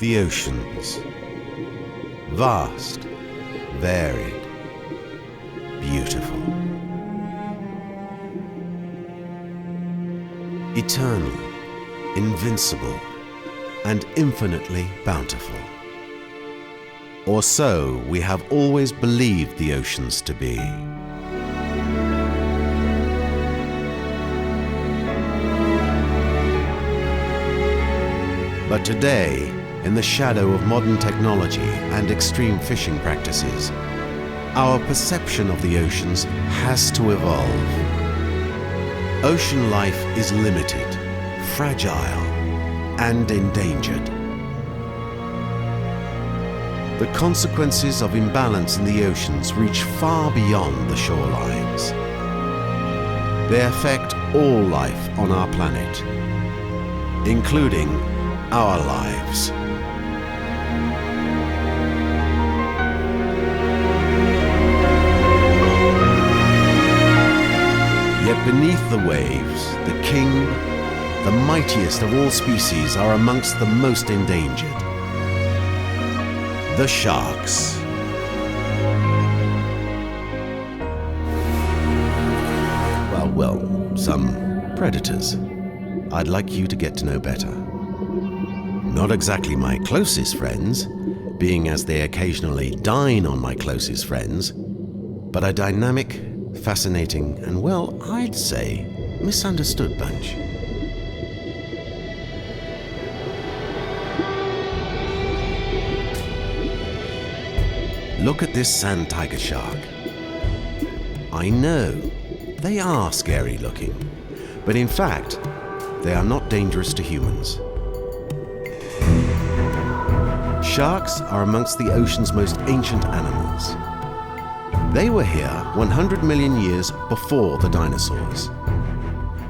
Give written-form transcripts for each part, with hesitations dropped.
The oceans. Vast, varied, beautiful. Eternal, invincible, and infinitely bountiful. Or so we have always believed the oceans to be. But today, in the shadow of modern technology and extreme fishing practices, our perception of the oceans has to evolve. Ocean life is limited, fragile, and endangered. The consequences of imbalance in the oceans reach far beyond the shorelines. They affect all life on our planet, including our lives. Yet beneath the waves, the king, the mightiest of all species, are amongst the most endangered. The sharks. Well, some predators I'd like you to get to know better. Not exactly my closest friends, being as they occasionally dine on my closest friends, but a dynamic, fascinating, and well, I'd say, misunderstood bunch. Look at this sand tiger shark. I know, they are scary looking, but in fact, they are not dangerous to humans. Sharks are amongst the ocean's most ancient animals. They were here 100 million years before the dinosaurs.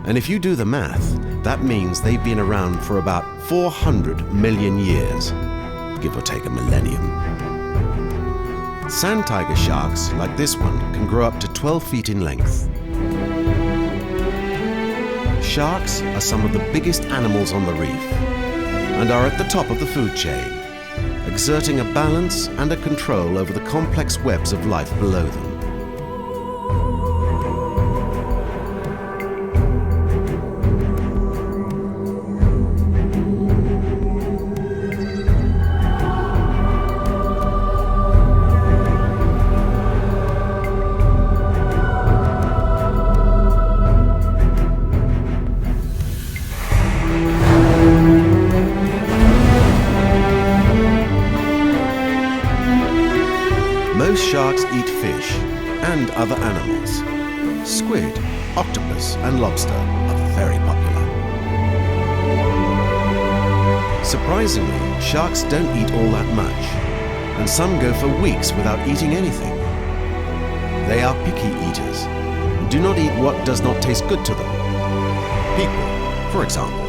And if you do the math, that means they've been around for about 400 million years, give or take a millennium. Sand tiger sharks, like this one, can grow up to 12 feet in length. Sharks are some of the biggest animals on the reef and are at the top of the food chain, exerting a balance and a control over the complex webs of life below them. Most sharks eat fish and other animals. Squid, octopus, and lobster are very popular. Surprisingly, sharks don't eat all that much, and some go for weeks without eating anything. They are picky eaters and do not eat what does not taste good to them. People, for example.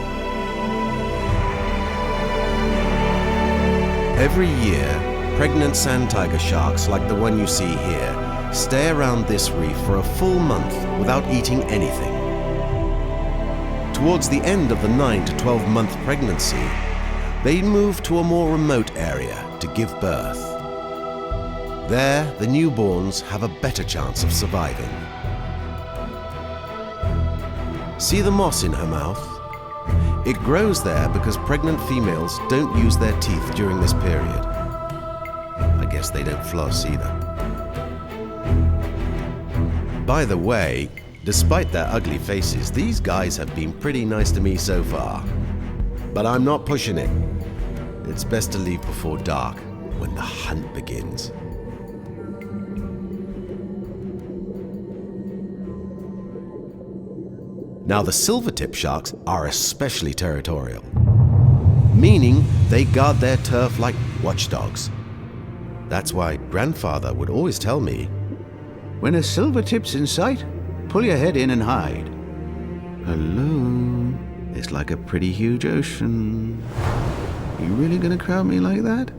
Every year, pregnant sand tiger sharks like the one you see here stay around this reef for a full month without eating anything. Towards the end of the 9 to 12 month pregnancy, they move to a more remote area to give birth. There, the newborns have a better chance of surviving. See the moss in her mouth? It grows there because pregnant females don't use their teeth during this period. I guess they don't floss either. By the way, despite their ugly faces, these guys have been pretty nice to me so far. But I'm not pushing it. It's best to leave before dark, when the hunt begins. Now, the silvertip sharks are especially territorial, meaning they guard their turf like watchdogs. That's why grandfather would always tell me, when a silvertip's in sight, pull your head in and hide. Hello, it's like a pretty huge ocean. You really gonna crowd me like that?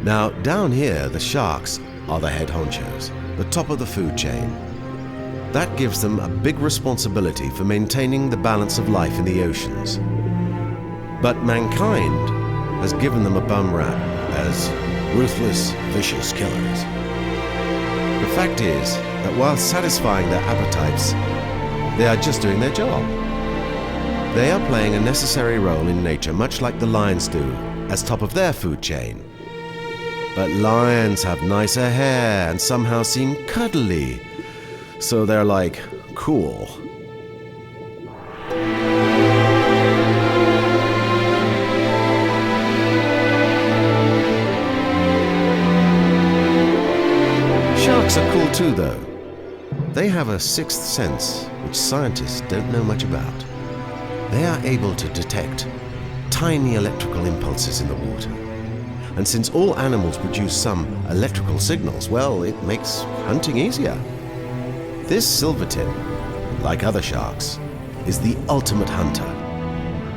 Now, down here, the sharks are the head honchos, the top of the food chain. That gives them a big responsibility for maintaining the balance of life in the oceans. But mankind has given them a bum rap as ruthless, vicious killers. The fact is that while satisfying their appetites, they are just doing their job. They are playing a necessary role in nature, much like the lions do, as top of their food chain. But lions have nicer hair and somehow seem cuddly, so they're like, cool. Sharks are cool too, though. They have a sixth sense, which scientists don't know much about. They are able to detect tiny electrical impulses in the water. And since all animals produce some electrical signals, well, it makes hunting easier. This silvertip, like other sharks, is the ultimate hunter,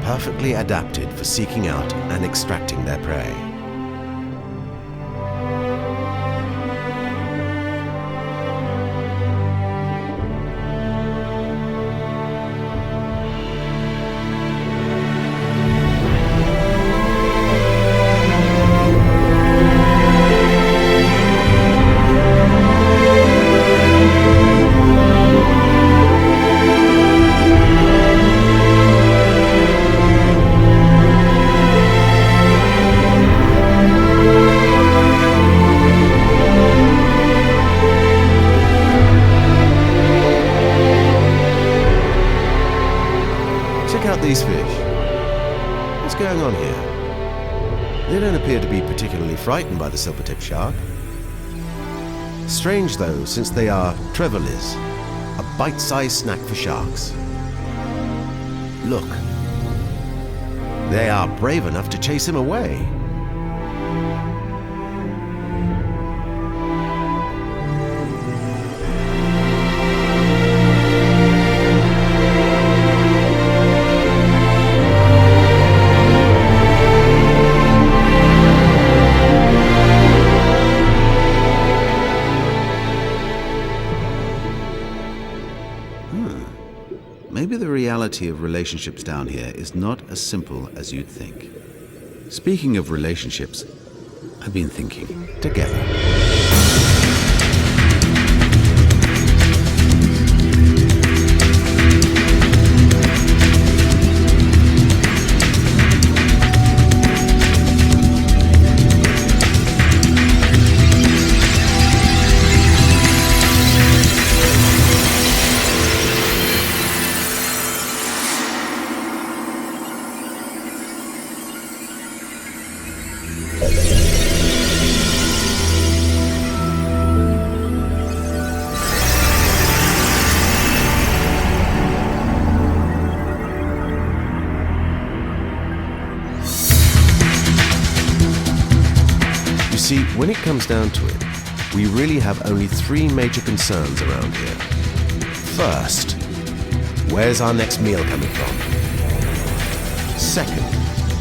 perfectly adapted for seeking out and extracting their prey. Check out these fish. What's going on here? They don't appear to be particularly frightened by the silvertip shark. Strange though, since they are trevallies, a bite-sized snack for sharks. Look. They are brave enough to chase him away. Maybe the reality of relationships down here is not as simple as you'd think. Speaking of relationships, I've been thinking Together. You see, when it comes down to it, we really have only three major concerns around here. First, where's our next meal coming from? Second,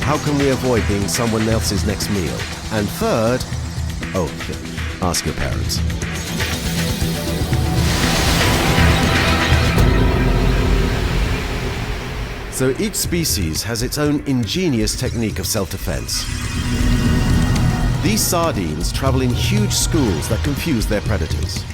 how can we avoid being someone else's next meal? And third, ask your parents. So each species has its own ingenious technique of self-defense. These sardines travel in huge schools that confuse their predators.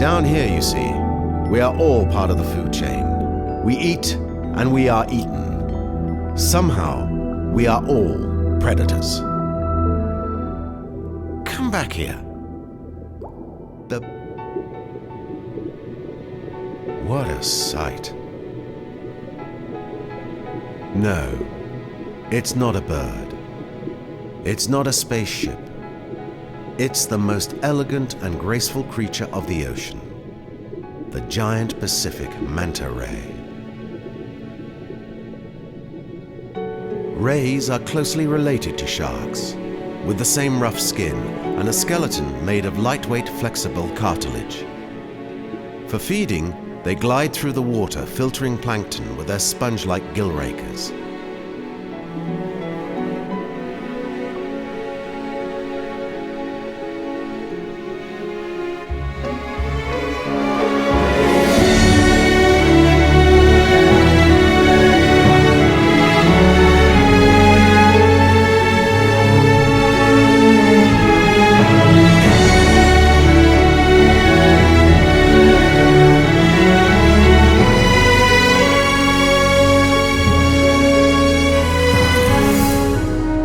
Down here, you see, we are all part of the food chain. We eat and we are eaten. Somehow, we are all predators. Come back here. What a sight. No, it's not a bird. It's not a spaceship. It's the most elegant and graceful creature of the ocean, the giant Pacific manta ray. Rays are closely related to sharks, with the same rough skin and a skeleton made of lightweight, flexible cartilage. For feeding, they glide through the water, filtering plankton with their sponge-like gill rakers.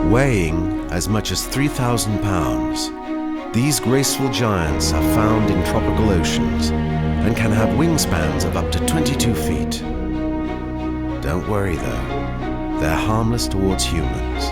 Weighing as much as 3,000 pounds, these graceful giants are found in tropical oceans and can have wingspans of up to 22 feet. Don't worry though, they're harmless towards humans.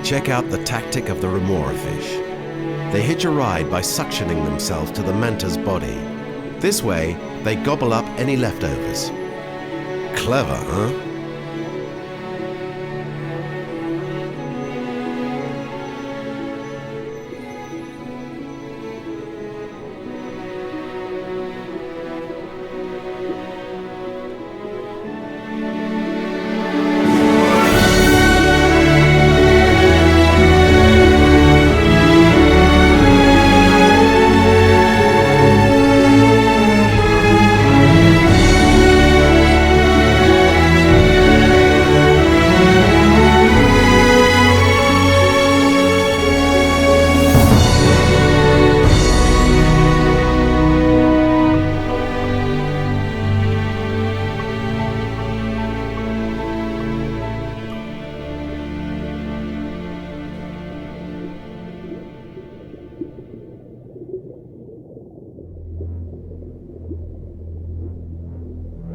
Check out the tactic of the remora fish. They hitch a ride by suctioning themselves to the manta's body. This way, they gobble up any leftovers. Clever, huh?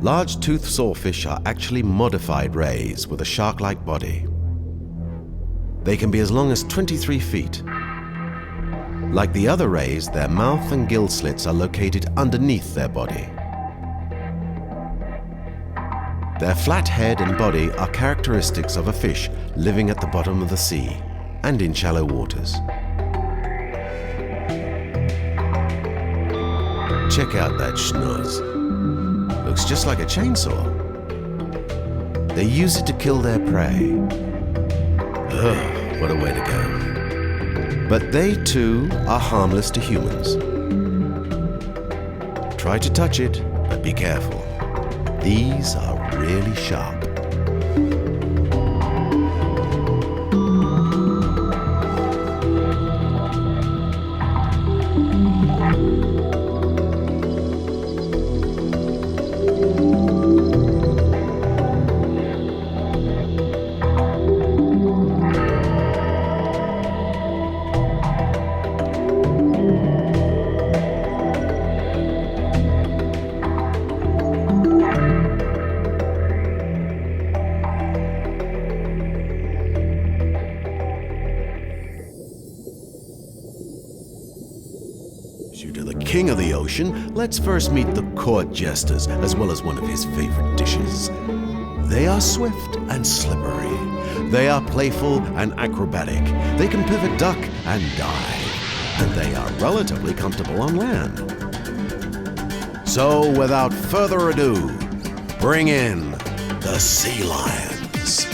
Large toothed sawfish are actually modified rays with a shark-like body. They can be as long as 23 feet. Like the other rays, their mouth and gill slits are located underneath their body. Their flat head and body are characteristics of a fish living at the bottom of the sea and in shallow waters. Check out that schnoz. Looks just like a chainsaw. They use it to kill their prey. Ugh, what a way to go. But they too are harmless to humans. Try to touch it, but be careful. These are really sharp. you to the king of the ocean, let's first meet the court jesters, as well as one of his favorite dishes. They are swift and slippery. They are playful and acrobatic. They can pivot, duck, and dive. And they are relatively comfortable on land. So, without further ado, bring in the sea lions.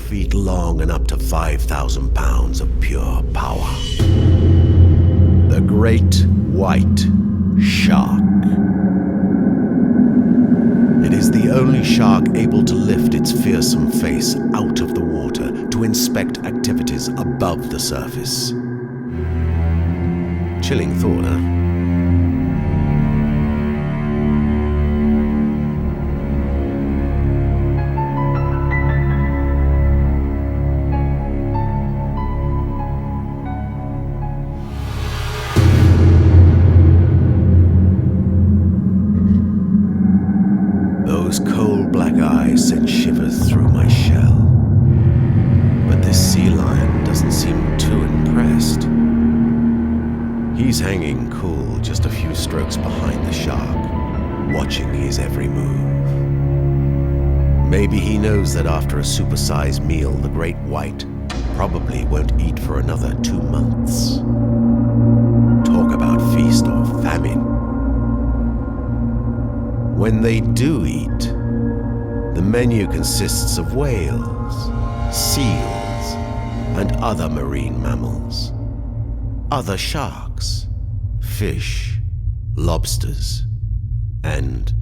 Feet long and up to 5,000 pounds of pure power. The Great White Shark. It is the only shark able to lift its fearsome face out of the water to inspect activities above the surface. Chilling thought, huh? Those cold black eyes send shivers through my shell. But this sea lion doesn't seem too impressed. He's hanging cool just a few strokes behind the shark, watching his every move. Maybe he knows that after a supersized meal, the great white probably won't eat for another 2 months. Talk about feast or famine. When they do eat, the menu consists of whales, seals, and other marine mammals, other sharks, fish, lobsters, and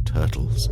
turtles.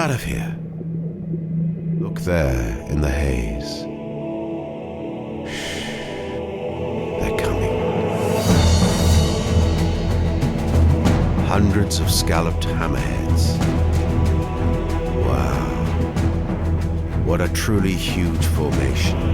out of here. Look there in the haze. Shh. They're coming. Hundreds of scalloped hammerheads. Wow. What a truly huge formation.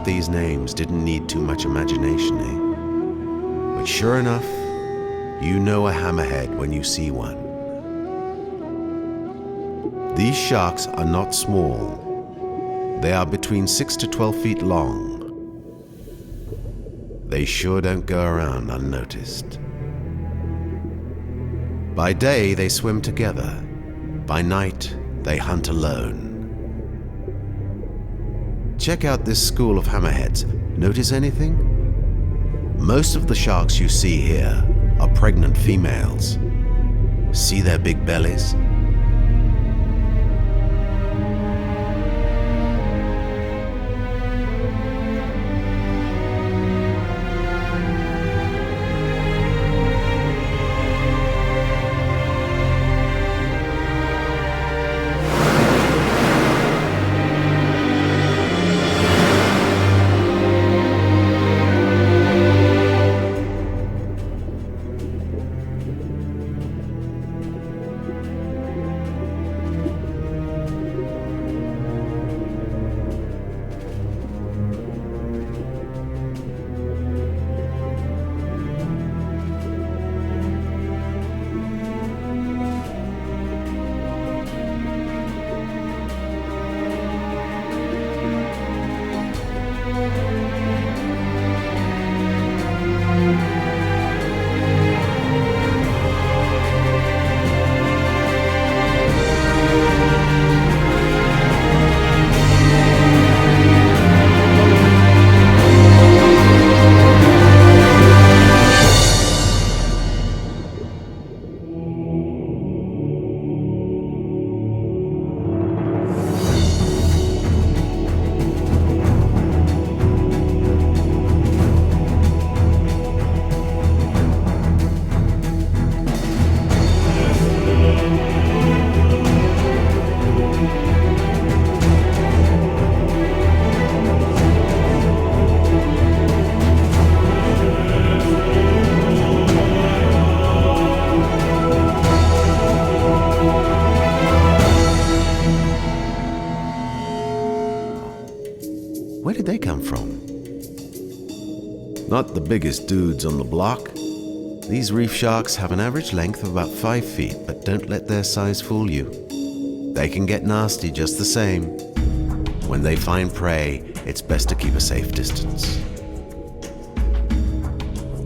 These names didn't need too much imagination, eh? But sure enough, you know a hammerhead when you see one. These sharks are not small. They are between 6 to 12 feet long. They sure don't go around unnoticed. By day, they swim together. By night, they hunt alone. Check out this school of hammerheads. Notice anything? Most of the sharks you see here are pregnant females. See their big bellies? Where did they come from? Not the biggest dudes on the block. These reef sharks have an average length of about 5 feet, but don't let their size fool you. They can get nasty just the same. When they find prey, it's best to keep a safe distance.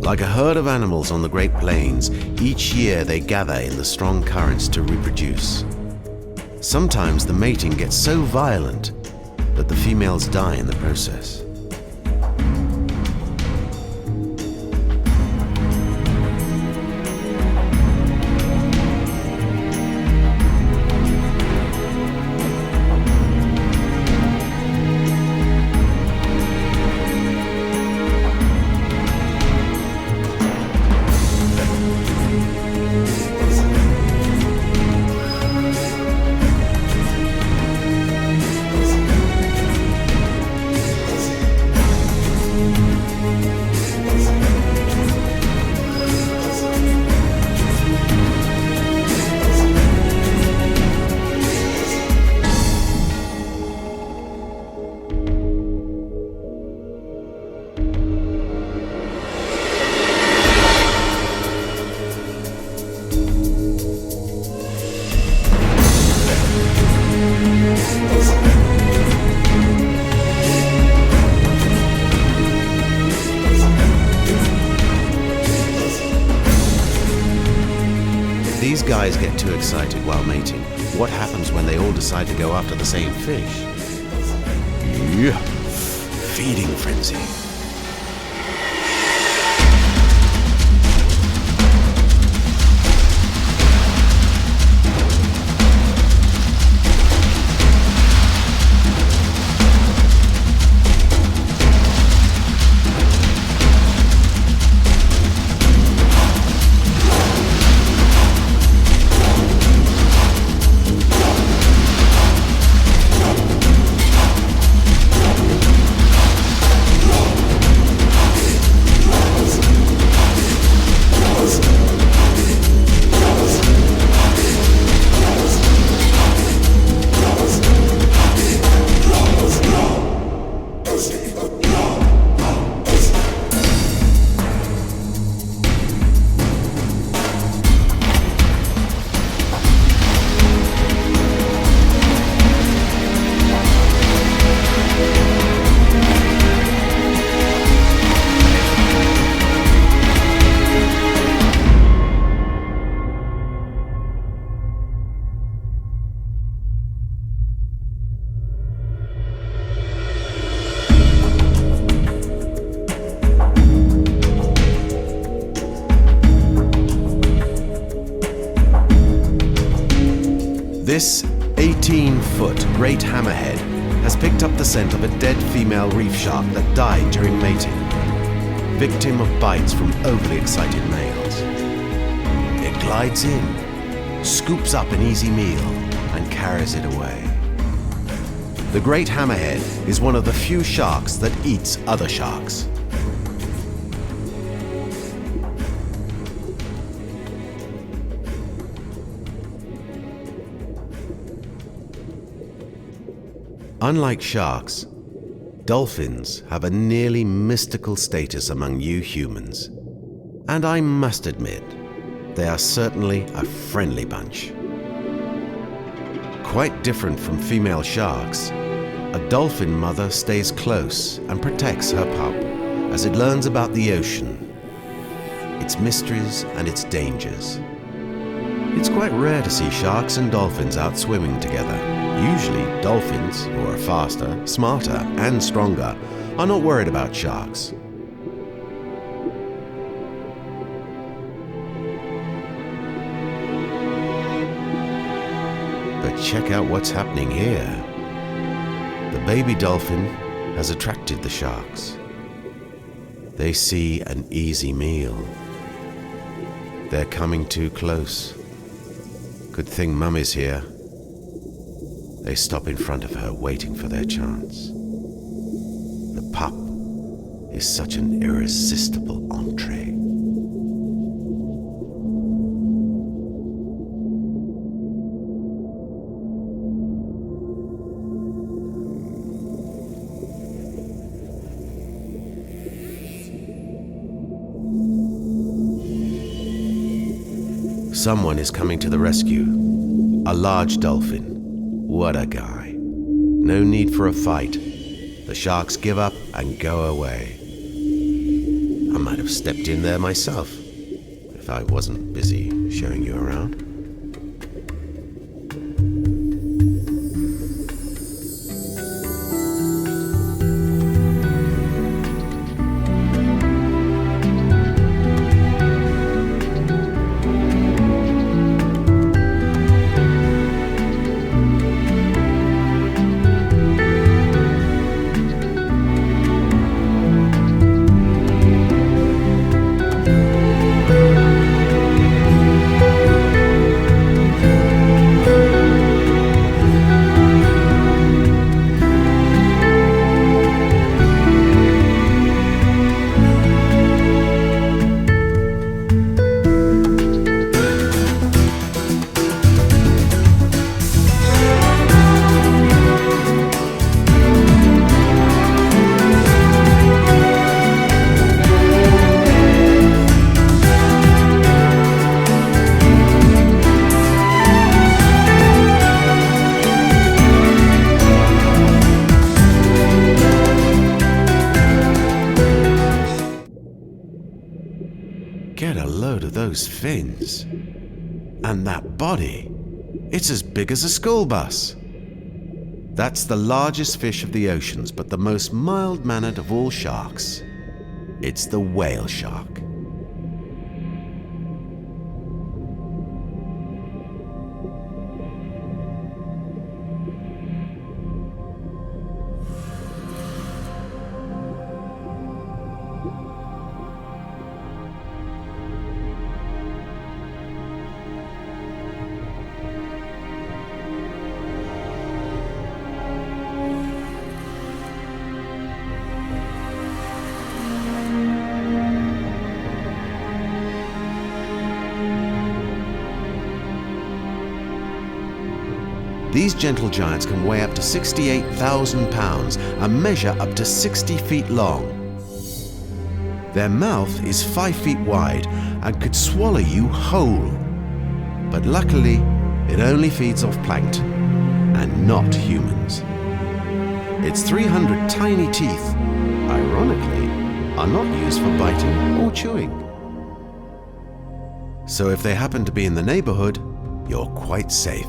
Like a herd of animals on the Great Plains, each year they gather in the strong currents to reproduce. Sometimes the mating gets so violent that the females die in the process. these guys get too excited while mating, what happens when they all decide to go after the same fish? Yeah. Feeding frenzy. This 18-foot great hammerhead has picked up the scent of a dead female reef shark that died during mating, victim of bites from overly excited males. It glides in, scoops up an easy meal, and carries it away. The great hammerhead is one of the few sharks that eats other sharks. Unlike sharks, dolphins have a nearly mystical status among you humans. And I must admit, they are certainly a friendly bunch. Quite different from female sharks, a dolphin mother stays close and protects her pup as it learns about the ocean, its mysteries and its dangers. It's quite rare to see sharks and dolphins out swimming together. Usually, dolphins, who are faster, smarter, and stronger, are not worried about sharks. But check out what's happening here. The baby dolphin has attracted the sharks. They see an easy meal. They're coming too close. Good thing Mum is here. They stop in front of her, waiting for their chance. The pup is such an irresistible entree. Someone is coming to the rescue. A large dolphin. What a guy. No need for a fight. The sharks give up and go away. I might have stepped in there myself if I wasn't busy showing you around. Get a load of those fins. And that body, it's as big as a school bus. That's the largest fish of the oceans, but the most mild-mannered of all sharks. It's the whale shark. These gentle giants can weigh up to 68,000 pounds and measure up to 60 feet long. Their mouth is 5 feet wide and could swallow you whole. But luckily, it only feeds off plankton and not humans. Its 300 tiny teeth, ironically, are not used for biting or chewing. So if they happen to be in the neighborhood, you're quite safe.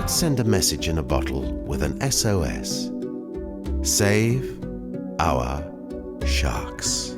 Send a message in a bottle with an SOS. Save our sharks.